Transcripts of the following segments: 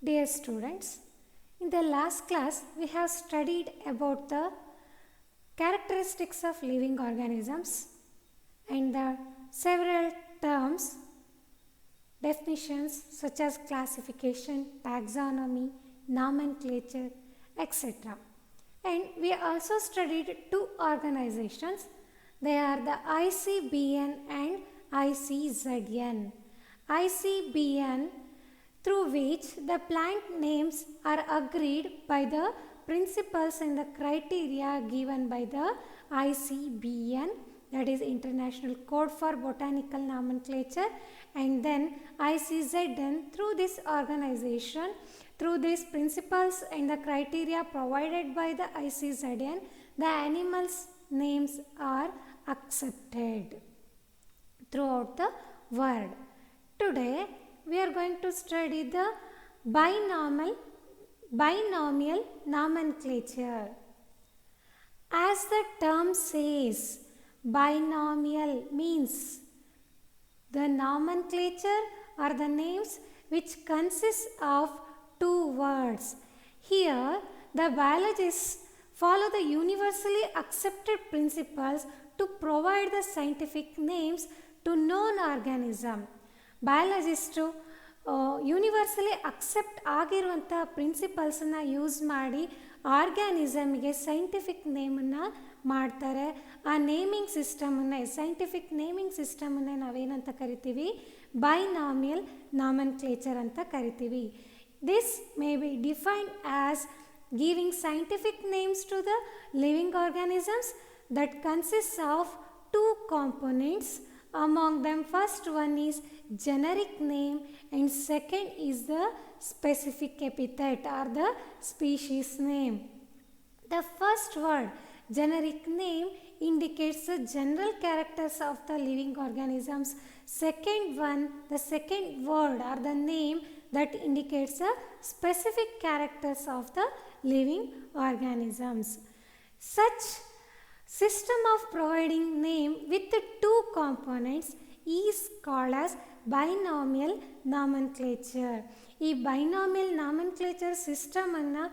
Dear students, in the last class we have studied about the characteristics of living organisms and the several terms, definitions such as classification, taxonomy, nomenclature, etc. And we also studied two organizations. They are the ICBN and ICZN. ICBN, through which the plant names are agreed by the principles and the criteria given by the ICBN, that is International Code for Botanical Nomenclature, and then ICZN, through this organization, through these principles and the criteria provided by the ICZN, the animals' names are accepted throughout the world. Today we are going to study the binomial nomenclature. As the term says, binomial means the nomenclature are the names which consist of two words. Here the biologists follow the universally accepted principles to provide the scientific names to known organism. Biologists universally accept ಆಗಿರುವಂಥ ಪ್ರಿನ್ಸಿಪಲ್ಸನ್ನು use ಮಾಡಿ ಆರ್ಗ್ಯಾನಿಸಮ್ಗೆ scientific ನೇಮನ್ನು ಮಾಡ್ತಾರೆ. ಆ naming ಸಿಸ್ಟಮನ್ನೇ, scientific naming ಸಿಸ್ಟಮನ್ನೇ ನಾವೇನಂತ ಕರಿತೀವಿ? ಬೈನಾಮಿಯಲ್ ನಾಮೆನ್ಕ್ಲೇಚರ್ ಅಂತ ಕರಿತೀವಿ. This may be defined as giving scientific names to the living organisms that consist of two components. Among them, first one is generic name and second is the specific epithet or the species name. The first word, generic name, indicates the general characters of the living organisms. Second one, the second word or the name that indicates the specific characters of the living organisms. Such system of providing name with the two components is called as binomial nomenclature. ಈ binomial nomenclature ಸಿಸ್ಟಮನ್ನು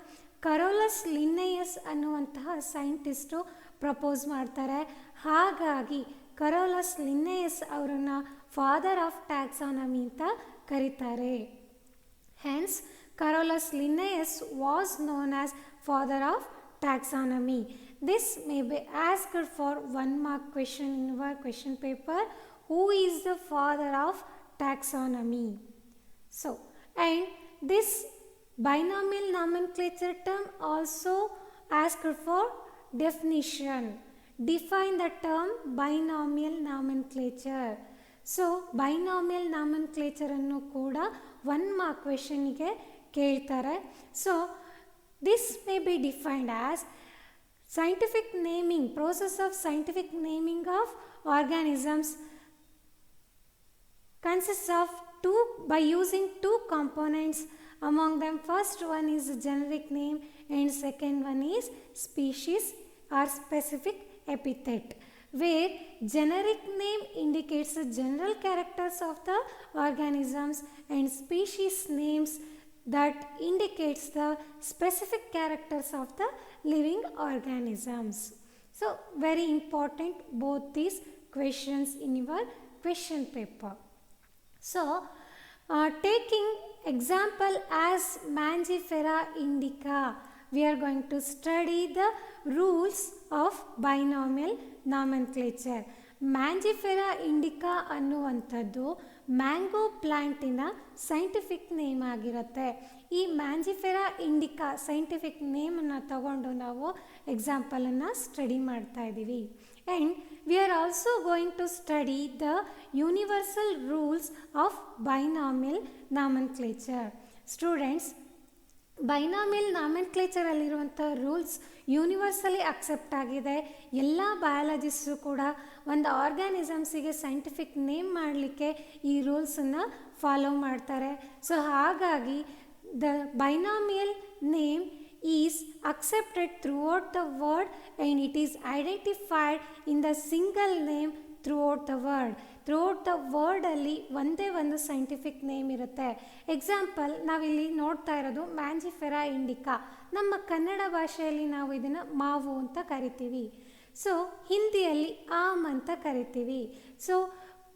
Carolus ಲಿನ್ನೇಯಸ್ ಅನ್ನುವಂತಹ scientist propose ಮಾಡ್ತಾರೆ. ಹಾಗಾಗಿ Carolus ಲಿನ್ನೇಯಸ್ ಅವರನ್ನು father of taxonomy ಅಂತ ಕರೀತಾರೆ. Hence Carolus Linnaeus was known as father of taxonomy. This may be asked for 1 mark question in your question paper. Who is the father of taxonomy? So, and this binomial nomenclature term also asked for definition. Define the term binomial nomenclature. So, binomial nomenclature annu kuda 1 mark question ಗೆ ಕೇಳ್ತಾರೆ. So, this may be defined as scientific naming, process of scientific naming of organisms consists of by using two components. Among them, first one is generic name and second one is species or specific epithet, where generic name indicates the general characters of the organisms and species names that indicates the specific characters of the living organisms. So, very important both these questions in your question paper. So, taking example as Mangifera indica, we are going to study the rules of binomial nomenclature. Mangifera indica ಅನ್ನುವಂಥದ್ದು mango ಪ್ಲ್ಯಾಂಟಿನ scientific name ಆಗಿರುತ್ತೆ. ಈ Mangifera Indica scientific ನೇಮನ್ನು ತಗೊಂಡು ನಾವು ಎಕ್ಸಾಂಪಲನ್ನು study ಮಾಡ್ತಾ ಇದ್ದೀವಿ. And we are also going to study the universal rules of binomial nomenclature. Students, binomial ನಾಮೆನ್ಕ್ಲೇಚರಲ್ಲಿರುವಂಥ rules universally accept ಆಗಿದೆ. ಎಲ್ಲ ಬಯಾಲಜಿಸ್ಟು ಕೂಡ ಒಂದು ಆರ್ಗ್ಯಾನಿಸಮ್ಸಿಗೆ ಸೈಂಟಿಫಿಕ್ ನೇಮ್ ಮಾಡಲಿಕ್ಕೆ ಈ ರೂಲ್ಸನ್ನು ಫಾಲೋ ಮಾಡ್ತಾರೆ. ಸೊ ಹಾಗಾಗಿ the binomial name is accepted throughout the world and it is identified in the single name throughout the world. Throughout the ವರ್ಡಲ್ಲಿ ಒಂದೇ ಒಂದು ಸೈಂಟಿಫಿಕ್ ನೇಮ್ ಇರುತ್ತೆ. ಎಕ್ಸಾಂಪಲ್ ನಾವಿಲ್ಲಿ ನೋಡ್ತಾ ಇರೋದು ಮ್ಯಾಂಜಿಫೆರಾ ಇಂಡಿಕಾ. ನಮ್ಮ ಕನ್ನಡ ಭಾಷೆಯಲ್ಲಿ ನಾವು ಇದನ್ನು ಮಾವು ಅಂತ ಕರಿತೀವಿ. ಸೊ ಹಿಂದಿಯಲ್ಲಿ ಆಮ್ ಅಂತ ಕರಿತೀವಿ. ಸೊ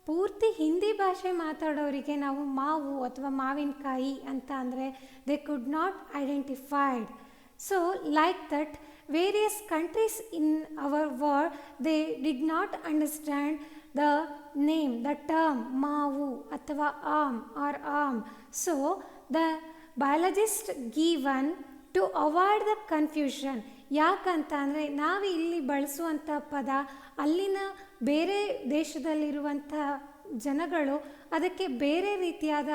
ಪೂರ್ತಿ ಹಿಂದಿ ಭಾಷೆ ಮಾತಾಡೋರಿಗೆ ನಾವು ಮಾವು ಅಥವಾ ಮಾವಿನಕಾಯಿ ಅಂತ ಅಂದರೆ they could not identified. So like that various countries in our world, they did not understand the name, the term maavu athava aam or aam. So the biologist given to avoid the confusion. ಯಾಕಂತ ಅಂದರೆ ನಾವು ಇಲ್ಲಿ ಬಳಸುವಂಥ ಪದ ಅಲ್ಲಿನ ಬೇರೆ ದೇಶದಲ್ಲಿರುವಂಥ ಜನಗಳು ಅದಕ್ಕೆ ಬೇರೆ ರೀತಿಯಾದ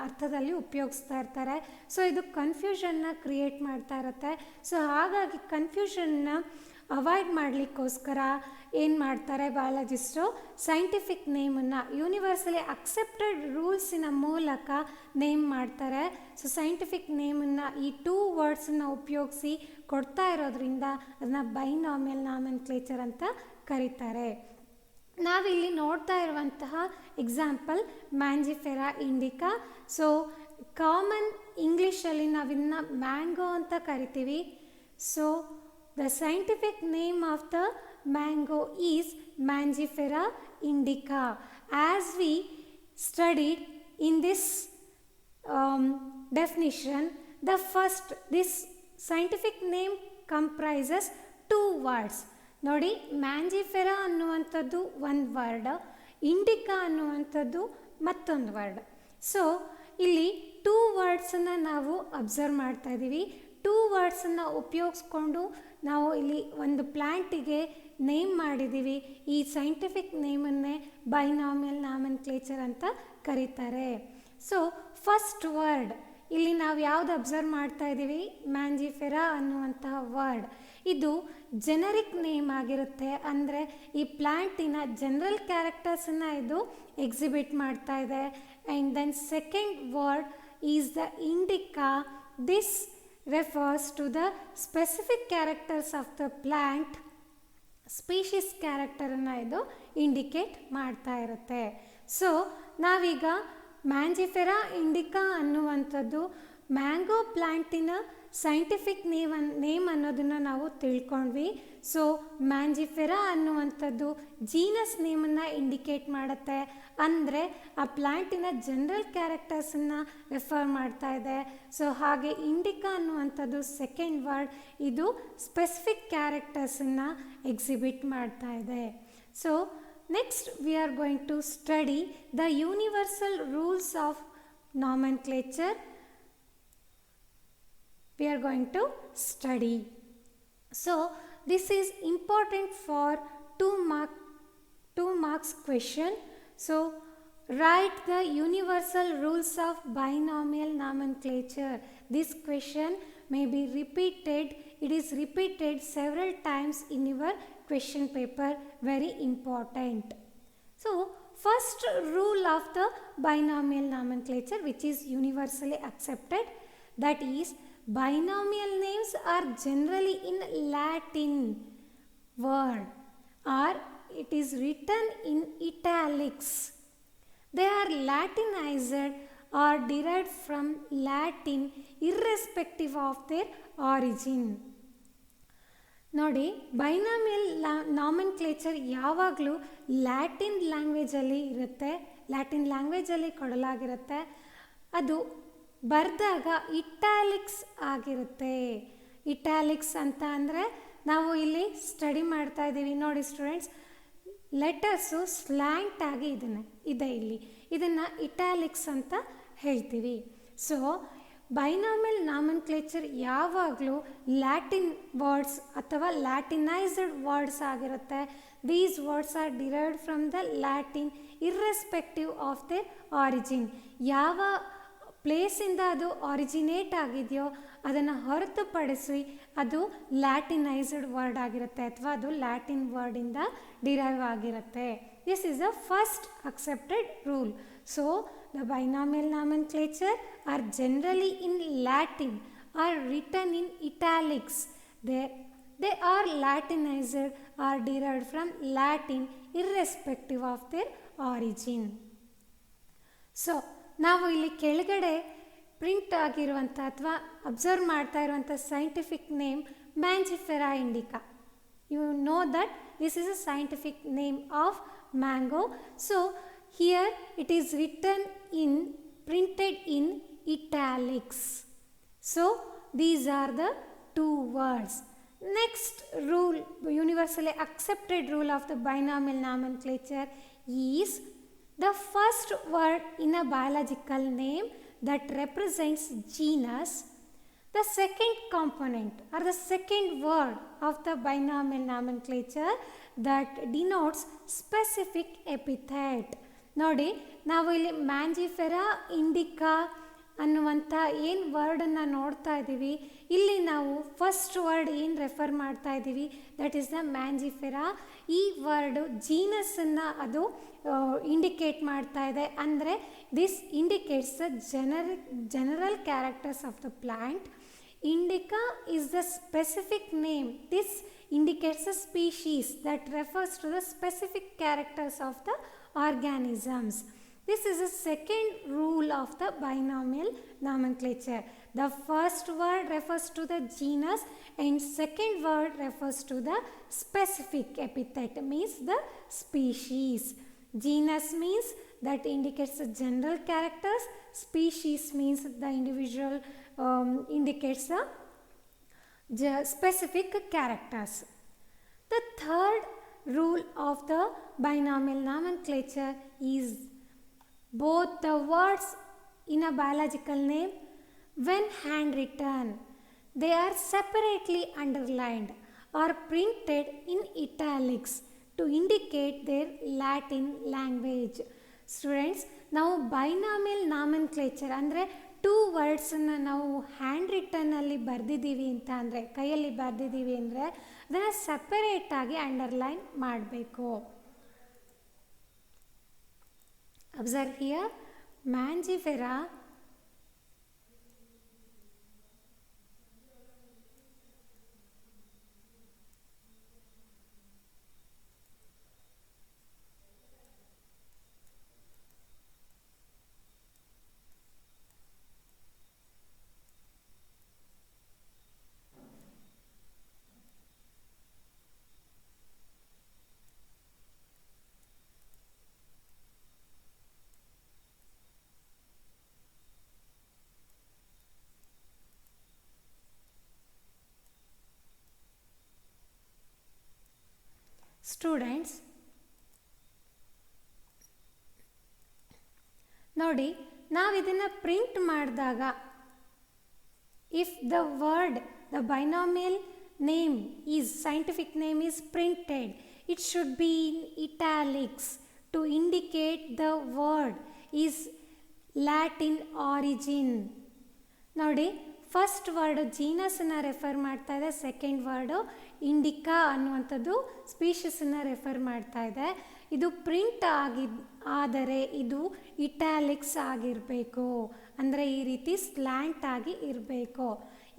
ಅರ್ಥದಲ್ಲಿ ಉಪಯೋಗಿಸ್ತಾ ಇರ್ತಾರೆ. ಸೊ ಇದು ಕನ್ಫ್ಯೂಷನ್ನ ಕ್ರಿಯೇಟ್ ಮಾಡ್ತಾ ಇರುತ್ತೆ. ಸೊ ಹಾಗಾಗಿ ಕನ್ಫ್ಯೂಷನ್ನ ಅವಾಯ್ಡ್ ಮಾಡಲಿಕ್ಕೋಸ್ಕರ ಏನು ಮಾಡ್ತಾರೆ ಬಯಾಲಜಿಸ್ಟು, ಸೈಂಟಿಫಿಕ್ ನೇಮನ್ನು ಯೂನಿವರ್ಸಲಿ ಅಕ್ಸೆಪ್ಟೆಡ್ ರೂಲ್ಸಿನ ಮೂಲಕ ನೇಮ್ ಮಾಡ್ತಾರೆ. ಸೊ ಸೈಂಟಿಫಿಕ್ ನೇಮನ್ನು ಈ 2 ವರ್ಡ್ಸನ್ನು ಉಪಯೋಗಿಸಿ ಕೊಡ್ತಾ ಇರೋದ್ರಿಂದ ಅದನ್ನು ಬೈನಾಮಿಯಲ್ ನಾಮೆನ್ಕ್ಲೇಚರ್ ಅಂತ ಕರೀತಾರೆ. ನಾವಿಲ್ಲಿ ನೋಡ್ತಾ ಇರುವಂತಹ example Mangifera indica. So common ಇಂಗ್ಲೀಷಲ್ಲಿ ನಾವಿನ್ನ ಮ್ಯಾಂಗೋ ಅಂತ ಕರಿತೀವಿ. So the scientific name of the mango is Mangifera indica. As we studied in this definition, this scientific name comprises 2 words. ನೋಡಿ, ಮ್ಯಾಂಜಿಫೆರಾ ಅನ್ನುವಂಥದ್ದು ಒಂದು ವರ್ಡ್, ಇಂಡಿಕಾ ಅನ್ನುವಂಥದ್ದು ಮತ್ತೊಂದು ವರ್ಡ್. ಸೊ ಇಲ್ಲಿ 2 ವರ್ಡ್ಸನ್ನು ನಾವು ಅಬ್ಸರ್ವ್ ಮಾಡ್ತಾ ಇದ್ದೀವಿ. 2 ವರ್ಡ್ಸನ್ನು ಉಪಯೋಗಿಸ್ಕೊಂಡು ನಾವು ಇಲ್ಲಿ ಒಂದು ಪ್ಲ್ಯಾಂಟಿಗೆ ನೇಮ್ ಮಾಡಿದ್ದೀವಿ. ಈ ಸೈಂಟಿಫಿಕ್ ನೇಮನ್ನೇ ಬೈನಾಮಿಯಲ್ ನಾಮೆನ್ಕ್ಲೇಚರ್ ಅಂತ ಕರೀತಾರೆ. ಸೊ ಫಸ್ಟ್ ವರ್ಡ್ ಇಲ್ಲಿ ನಾವು ಯಾವುದು ಅಬ್ಸರ್ವ್ ಮಾಡ್ತಾ ಇದ್ದೀವಿ, ಮ್ಯಾಂಜಿಫೆರಾ ಅನ್ನುವಂತಹ ವರ್ಡ್. ಇದು ಜೆನರಿಕ್ ನೇಮ್ ಆಗಿರುತ್ತೆ. ಅಂದರೆ ಈ ಪ್ಲ್ಯಾಂಟಿನ ಜನರಲ್ ಕ್ಯಾರೆಕ್ಟರ್ಸನ್ನು ಇದು ಎಕ್ಸಿಬಿಟ್ ಮಾಡ್ತಾ ಇದೆ. And then second word is the indica. This refers to the specific characters of the plant. Species ಕ್ಯಾರೆಕ್ಟರನ್ನು ಇದು ಇಂಡಿಕೇಟ್ ಮಾಡ್ತಾ ಇರುತ್ತೆ. ಸೊ ನಾವೀಗ ಮ್ಯಾಂಜಿಫೆರಾ ಇಂಡಿಕಾ ಅನ್ನುವಂಥದ್ದು ಮ್ಯಾಂಗೋ ಪ್ಲ್ಯಾಂಟಿನ ಸೈಂಟಿಫಿಕ್ ನೇಮ್ ಅನ್ನೋದನ್ನು ನಾವು ತಿಳ್ಕೊಂಡ್ವಿ. ಸೊ ಮ್ಯಾಂಜಿಫೆರಾ ಅನ್ನುವಂಥದ್ದು ಜೀನಸ್ ನೇಮನ್ನು ಇಂಡಿಕೇಟ್ ಮಾಡುತ್ತೆ. ಅಂದರೆ ಆ ಪ್ಲ್ಯಾಂಟಿನ ಜನರಲ್ ಕ್ಯಾರೆಕ್ಟರ್ಸನ್ನು ರೆಫರ್ ಮಾಡ್ತಾ ಇದೆ. ಸೊ ಹಾಗೆ ಇಂಡಿಕಾ ಅನ್ನುವಂಥದ್ದು ಸೆಕೆಂಡ್ ವರ್ಡ್, ಇದು ಸ್ಪೆಸಿಫಿಕ್ ಕ್ಯಾರೆಕ್ಟರ್ಸನ್ನು ಎಕ್ಸಿಬಿಟ್ ಮಾಡ್ತಾ ಇದೆ. So next we are going to study the universal rules of nomenclature. We are going to study. So this is important for 2 marks question. So write the universal rules of binomial nomenclature. This question may be repeated. It is repeated several times in your question paper. Very important. So first rule of the binomial nomenclature, which is universally accepted, that is binomial names are generally in Latin word or it is written in italics. They are Latinized or derived from Latin irrespective of their origin. ನೋಡಿ, binomial ನಾಮೆನ್ಕ್ಲೇಚರ್ ಯಾವಾಗಲೂ Latin ಲ್ಯಾಂಗ್ವೇಜಲ್ಲಿ ಇರುತ್ತೆ, Latin ಲ್ಯಾಂಗ್ವೇಜಲ್ಲಿ ಕೊಡಲಾಗಿರುತ್ತೆ. ಅದು ಬರೆದಾಗ italics ಆಗಿರುತ್ತೆ. Italics ಅಂತ ಅಂದರೆ ನಾವು ಇಲ್ಲಿ ಸ್ಟಡಿ ಮಾಡ್ತಾ ಇದ್ದೀವಿ ನೋಡಿ ಸ್ಟೂಡೆಂಟ್ಸ್, ಲೆಟರ್ಸು ಸ್ಲ್ಯಾಂಟ್ ಆಗಿ ಇದೆ ಇಲ್ಲಿ, ಇದನ್ನು ಇಟ್ಯಾಲಿಕ್ಸ್ ಅಂತ ಹೇಳ್ತೀವಿ. ಸೊ ಬೈನಾಮಿಯಲ್ ನಾಮೆನ್ಕ್ಲೇಚರ್ ಯಾವಾಗಲೂ ಲ್ಯಾಟಿನ್ ವರ್ಡ್ಸ್ ಅಥವಾ ಲ್ಯಾಟಿನೈಸ್ಡ್ ವರ್ಡ್ಸ್ ಆಗಿರುತ್ತೆ. These words are derived from the Latin irrespective of their origin. ಯಾವ ಪ್ಲೇಸಿಂದ ಅದು ಆರಿಜಿನೇಟ್ ಆಗಿದೆಯೋ ಅದನ್ನು ಹೊರತುಪಡಿಸಿ ಅದು ಲ್ಯಾಟಿನೈಸ್ಡ್ ವರ್ಡ್ ಆಗಿರುತ್ತೆ ಅಥವಾ ಅದು ಲ್ಯಾಟಿನ್ ವರ್ಡಿಂದ ಡಿರೈವ್ ಆಗಿರುತ್ತೆ. This is the first accepted rule. So the binomial nomenclature are generally in Latin or written in italics. They are Latinized or derived from Latin irrespective of their origin. So ನಾವು ಇಲ್ಲಿ ಕೆಳಗಡೆ print ಆಗಿರುವಂಥ ಅಥವಾ observe ಮಾಡ್ತಾ ಇರುವಂಥ scientific name Mangifera indica. You know that this is a scientific name of mango. So here it is written in printed in italics. So these are the two words. Next rule, universally accepted rule of the binomial nomenclature is the first word in a biological name that represents genus, the second component or the second word of the binomial nomenclature that denotes specific epithet. ನೋಡಿ, ನಾವು ಇಲ್ಲಿ Mangifera Indica ಅನ್ನುವಂಥ ಏನು ವರ್ಡನ್ನು ನೋಡ್ತಾ ಇದ್ದೀವಿ, ಇಲ್ಲಿ ನಾವು first word ಏನು ರೆಫರ್ ಮಾಡ್ತಾ ಇದ್ದೀವಿ ದಟ್ ಈಸ್ ದ ಮ್ಯಾಂಜಿಫೆರಾ. ಈ ವರ್ಡು ಜೀನಸನ್ನು ಅದು ಇಂಡಿಕೇಟ್ ಮಾಡ್ತಾ ಇದೆ. ಅಂದರೆ this indicates the general characters of the plant. Indica is the specific name. This indicates a species that refers to the specific characters of the organisms. This is the second rule of the binomial nomenclature. The first word refers to the genus and second word refers to the specific epithet, means the species. Genus means that indicates the general characters. Species means the individual indicates the specific characters. The third rule of the binomial nomenclature is both the words in a biological name, when handwritten, they are separately underlined or printed in italics to indicate their Latin language. Students, ನಾವು binomial nomenclature ಅಂದರೆ two ವರ್ಡ್ಸನ್ನು ನಾವು hand ರಿಟನ್ನಲ್ಲಿ ಬರೆದಿದ್ದೀವಿ ಅಂತ ಅಂದರೆ, ಕೈಯಲ್ಲಿ ಬರೆದಿದ್ದೀವಿ ಅಂದರೆ ಅದನ್ನು ಸೆಪರೇಟಾಗಿ ಅಂಡರ್ಲೈನ್ ಮಾಡಬೇಕು. ಅಬ್ಸರ್ವ್ ಹಿಯರ್ ಮ್ಯಾಂಜಿಫೆರಾ ಸ್ಟೂಡೆಂಟ್ಸ್ ನೋಡಿ, ನಾವು ಇದನ್ನು ಪ್ರಿಂಟ್ ಮಾಡಿದಾಗ if the word the binomial name is scientific name is printed, it should be in italics to indicate the word is Latin origin. ನೋಡಿ, ಫಸ್ಟ್ ವರ್ಡು ಜೀನಸನ್ನು refer ಮಾಡ್ತಾ ಇದೆ, second word Indica ಅನ್ನುವಂಥದ್ದು ಸ್ಪೀಷಸನ್ನು refer ಮಾಡ್ತಾ ಇದೆ. ಇದು print ಆದರೆ ಇದು ಇಟ್ಯಾಲಿಕ್ಸ್ ಆಗಿರಬೇಕು, ಅಂದರೆ ಈ ರೀತಿ ಸ್ಲ್ಯಾಂಟ್ ಆಗಿ ಇರಬೇಕು.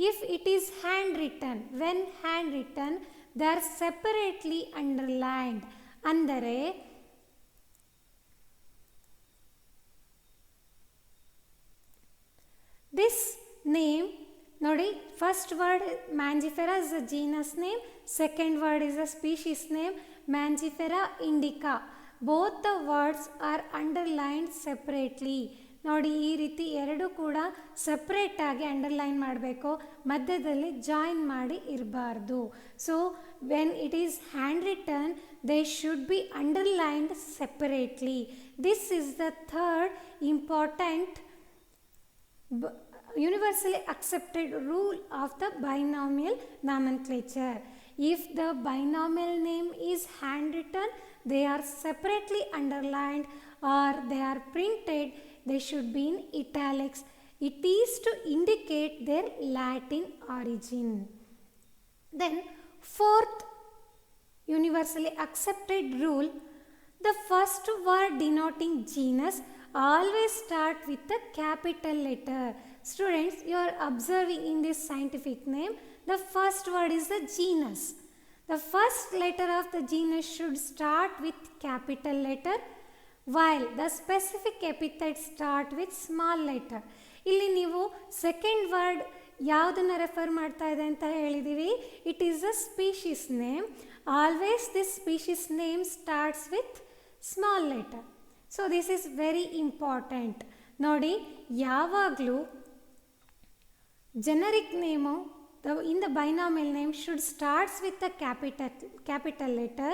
If it is hand written, when hand return they are separately underlined, ಅಂದರೆ ದಿಸ್ ನೇಮ್ ನೋಡಿ, first word Mangifera is a genus name, second word is a species name Mangifera indica. Both the words are underlined separately. ನೋಡಿ, ಈ ರೀತಿ ಎರಡು ಕೂಡ ಸಪ್ರೇಟಾಗಿ underline ಮಾಡಬೇಕು, ಮಧ್ಯದಲ್ಲಿ ಜಾಯಿನ್ ಮಾಡಿ ಇರಬಾರ್ದು. So when it is hand return they should be underlined separately. This is the third important universally accepted rule of the binomial nomenclature. If the binomial name is handwritten, they are separately underlined or they are printed, they should be in italics. It is to indicate their Latin origin. Then fourth universally accepted rule, the first word denoting genus always start with a capital letter. Students, you are observing in this scientific name, the first word is the genus. The first letter of the genus should start with capital letter. while the specific epithets start with small letter. ಇಲ್ಲಿ ನೀವು second word ಯಾವುದನ್ನು refer ಮಾಡ್ತಾ ಇದೆ ಅಂತ ಹೇಳಿದ್ದೀವಿ. It is a species name. Always this species name starts with small letter. So this is very important. ನೋಡಿ, ಯಾವಾಗಲೂ generic name in the binomial name should starts with a capital letter,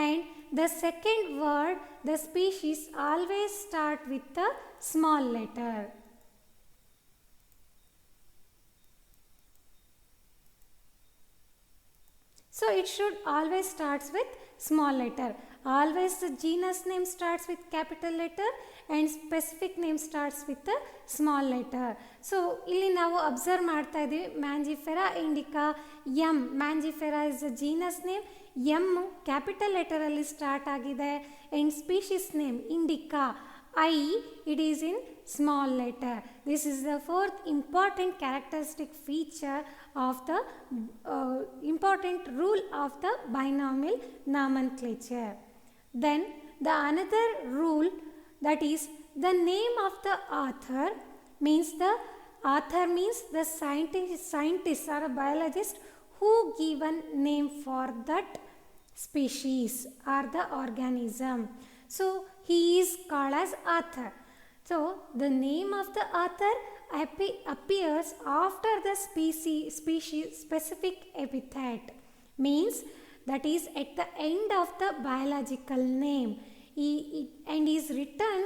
and the second word, the species, always start with a small letter. So it should always starts with small letter. Always the genus name starts with capital letter and specific name starts with a small letter. So ಇಲ್ಲಿ ನಾವು observe ಮಾಡ್ತಾ ಇದ್ದೀವಿ, Mangifera indica M. Mangifera is a genus name. M capital ಲೆಟರಲ್ಲಿ start ಆಗಿದೆ. And species name indica I, it is in small letter. This is the fourth important characteristic feature of the important rule of the binomial nomenclature. Then the another rule, that is the name of the author, means the author means the scientist or a biologist who given name for that species or the organism. So he is called as author. So the name of the author appears after the species specific epithet, means that is at the end of the biological name, and is written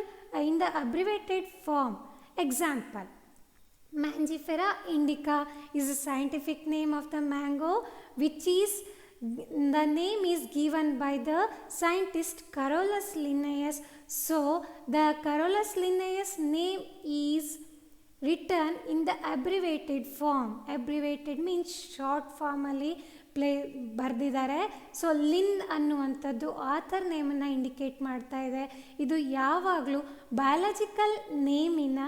in the abbreviated form. Example, Mangifera indica is the scientific name of the mango, which is the name is given by the scientist Carolus Linnaeus. So the Carolus Linnaeus name is written in the abbreviated form. Abbreviated means short form ಅಲ್ಲಿ ಬರೆದಿದ್ದಾರೆ. So Lin ಅನ್ನುವಂಥದ್ದು author ನೇಮನ್ನು indicate ಮಾಡ್ತಾ ಇದೆ. ಇದು ಯಾವಾಗಲೂ biological ನೇಮಿನ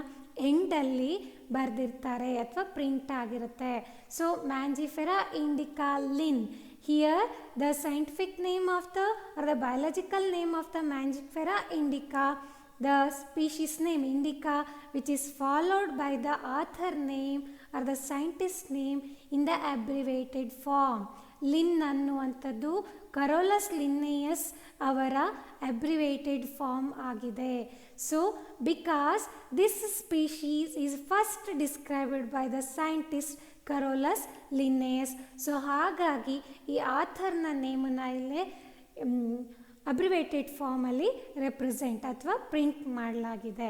ಎಂಡಲ್ಲಿ ಬರೆದಿರ್ತಾರೆ ಅಥವಾ print ಆಗಿರುತ್ತೆ. So Mangifera indica Linn. Here the scientific name of the or the biological name of the Mangifera indica, the species name indica, which is followed by the author name or the scientist name in the abbreviated form. Lin ಅನ್ನುವಂಥದ್ದು Carolus Linnaeus ಅವರ abbreviated form ಆಗಿದೆ. So because this species is first described by the scientist Carolus Linnaeus, so ಹಾಗಾಗಿ ಈ ಆಥರ್ನ ನೇಮನ್ನು ಇಲ್ಲೇ abbreviated ಫಾರ್ಮಲ್ಲಿ represent ಅಥವಾ print ಮಾಡಲಾಗಿದೆ.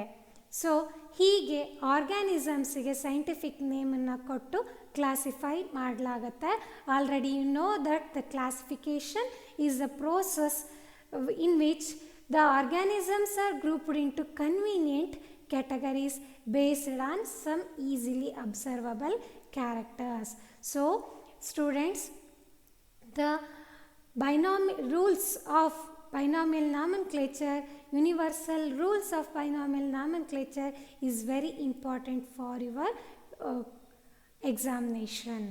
So ಹೀಗೆ ಆರ್ಗ್ಯಾನಿಸಮ್ಸಿಗೆ ಸೈಂಟಿಫಿಕ್ ನೇಮನ್ನು ಕೊಟ್ಟು ಕ್ಲಾಸಿಫೈ ಮಾಡಲಾಗತ್ತೆ. Already you know that the classification is the process in which the organisms are grouped in to convenient categories based on some easily observable characters. So students, the rules of binomial nomenclature, universal rules of binomial nomenclature is very important for your examination.